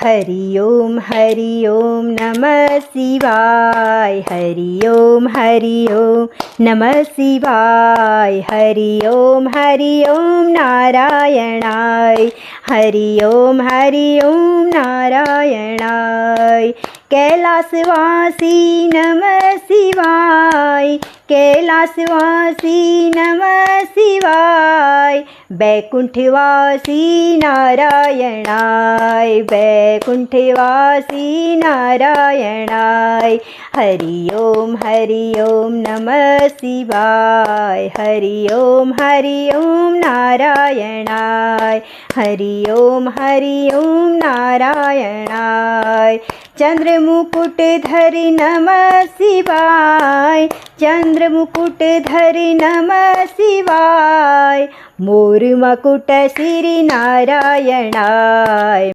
हरि ओम नमः शिवाय। हरि ओम नमः शिवाय। हरि ओम नारायणाय। हरि ओम नारायणाय। कैलासवासी नमः शिवाय। कैलासवासी नमः शिवाय। बैकुंठवासी नारायणाय। बैकुंठवासी नारायणाय। हरि ओम नमः शिवाय। हरि ओम नारायणाय। हरि ओम नारायणाय। चंद्रमुकुटधरि नमः शिवाय। चंद्रमुकुटधरि नमः शिवाय। मोर मकुट श्री नारायणाय।